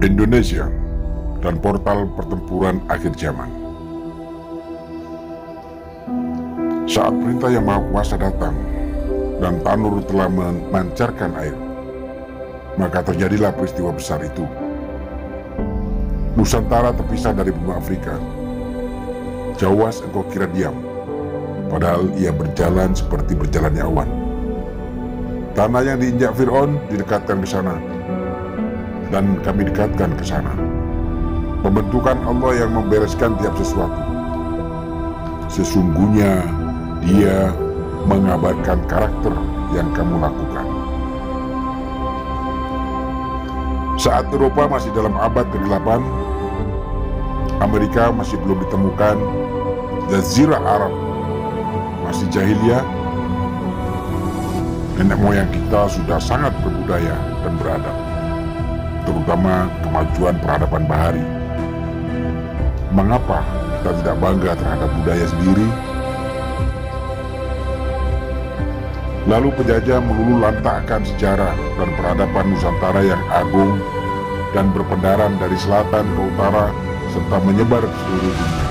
Indonesia dan portal pertempuran akhir zaman. Saat perintah Yang Maha Kuasa datang dan tanur telah memancarkan air, maka terjadilah peristiwa besar itu. Nusantara terpisah dari benua Afrika. Jawas engkau kira diam, padahal ia berjalan seperti berjalannya awan. Tanah yang diinjak Fir'aun didekatkan ke sana, dan kami dekatkan ke sana. Pembentukan Allah yang membereskan tiap sesuatu. Sesungguhnya Dia mengabarkan karakter yang kamu lakukan. Saat Eropa masih dalam abad ke-8, Amerika masih belum ditemukan, Jazirah Arab masih jahiliyah, nenek moyang kita sudah sangat berbudaya dan beradab, terutama kemajuan peradaban bahari. Mengapa kita tidak bangga terhadap budaya sendiri? Lalu penjajah melulu lantakkan sejarah dan peradaban Nusantara yang agung dan berpendaran dari selatan ke utara serta menyebar ke seluruh dunia.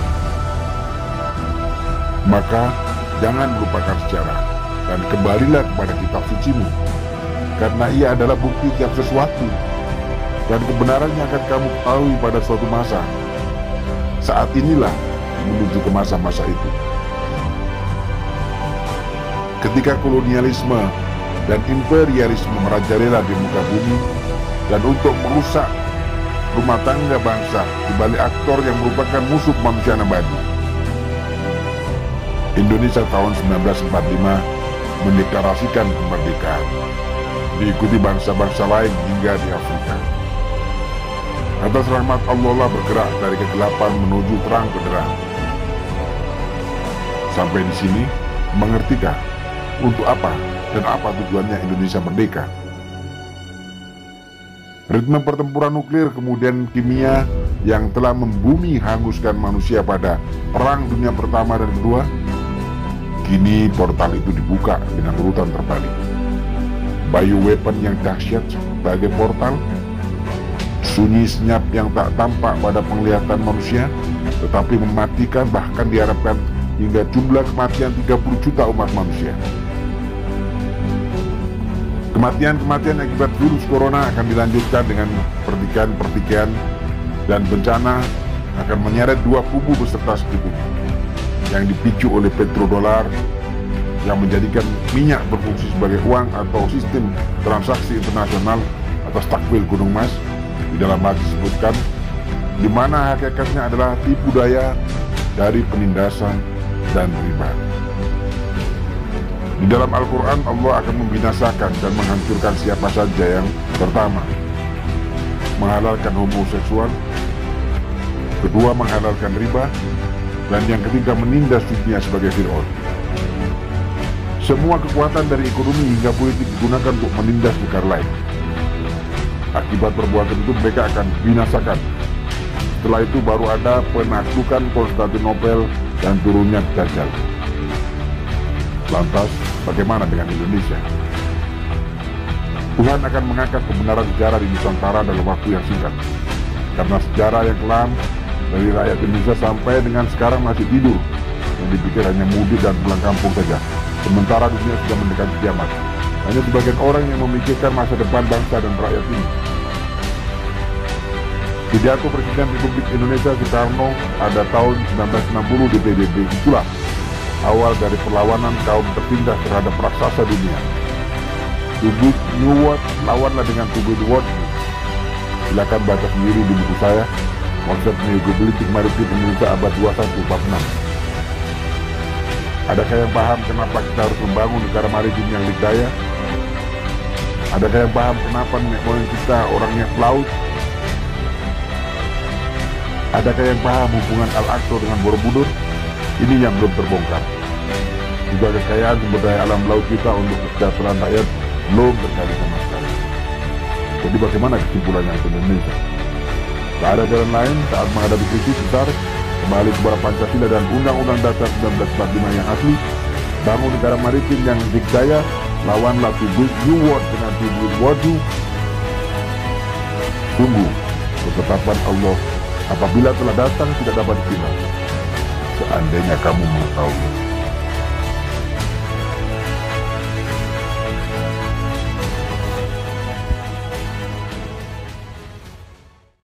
Maka jangan melupakan sejarah dan kembalilah kepada kitab sucimu, karena ia adalah bukti tiap sesuatu dan kebenarannya akan kamu ketahui pada suatu masa. Saat inilah menuju ke masa-masa itu, ketika kolonialisme dan imperialisme merajalela di muka bumi, dan untuk merusak rumah tangga bangsa di balik aktor yang merupakan musuh manusia abadi. Indonesia tahun 1945 mendeklarasikan kemerdekaan, diikuti bangsa-bangsa lain hingga di Afrika. Atas rahmat Allah lah bergerak dari kegelapan menuju terang benderang. Sampai di sini, mengertikah untuk apa dan apa tujuannya Indonesia merdeka? Ritme pertempuran nuklir kemudian kimia yang telah membumi hanguskan manusia pada Perang Dunia Pertama dan Kedua, kini portal itu dibuka dengan urutan terbalik. Bioweapon yang dahsyat sebagai portal, sunyi senyap yang tak tampak pada penglihatan manusia, tetapi mematikan, bahkan diharapkan hingga jumlah kematian 30 juta umat manusia. Kematian-kematian akibat virus corona akan dilanjutkan dengan pertikaian dan bencana akan menyeret dua kubu beserta sekutu yang dipicu oleh petrodolar yang menjadikan minyak berfungsi sebagai uang atau sistem transaksi internasional atas takwil gunung mas. Di dalam hadis disebutkan, di mana hakikatnya adalah tipu daya dari penindasan dan riba. Di dalam Al-Quran, Allah akan membinasakan dan menghancurkan siapa saja yang pertama menghalalkan homoseksual, kedua menghalalkan riba, dan yang ketiga menindas dunia sebagai Fir'aun. Semua kekuatan dari ekonomi hingga politik digunakan untuk menindas negara lain. Akibat perbuatan itu mereka akan binasakan. Setelah itu baru ada penaklukan Konstantinopel dan turunnya Dajjal. Lantas, bagaimana dengan Indonesia? Tuhan akan mengangkat kebenaran sejarah di Nusantara dalam waktu yang singkat. Karena sejarah yang kelam dari rakyat Indonesia sampai dengan sekarang masih tidur, yang dipikir hanya mudik dan pulang kampung saja. Sementara dunia sudah mendekati kiamat. Hanya sebagian orang yang memikirkan masa depan bangsa dan rakyat ini. Pidato Presiden Republik Indonesia Soekarno pada tahun 1960 di PBB itulah awal dari perlawanan kaum tertindas terhadap raksasa dunia. To build new world, lawanlah dengan to build world. Silakan baca sendiri di buku saya, Konsep Geopolitik Maritim Indonesia Abad 21 bab 6. Adakah yang paham kenapa kita harus membangun negara maritim yang dikdaya? Adakah yang paham kenapa nenek moyang kita orangnya pelaut? Adakah yang paham hubungan Al-Aqsa dengan Borobudur? Ini yang belum terbongkar. Juga kekayaan sumber daya alam laut kita untuk kesejahteraan rakyat belum tergali sama sekali. Jadi bagaimana kesimpulannya untuk Indonesia? Tak ada jalan lain saat menghadapi krisis besar, kembali kepada Pancasila dan Undang-Undang Dasar 1945 yang asli, bangun negara maritim yang dikdaya, lawanlah to build new world dengan to build world. Tunggu, Ketetapan Allah apabila telah datang tidak dapat dipindah. Seandainya kamu mengetahui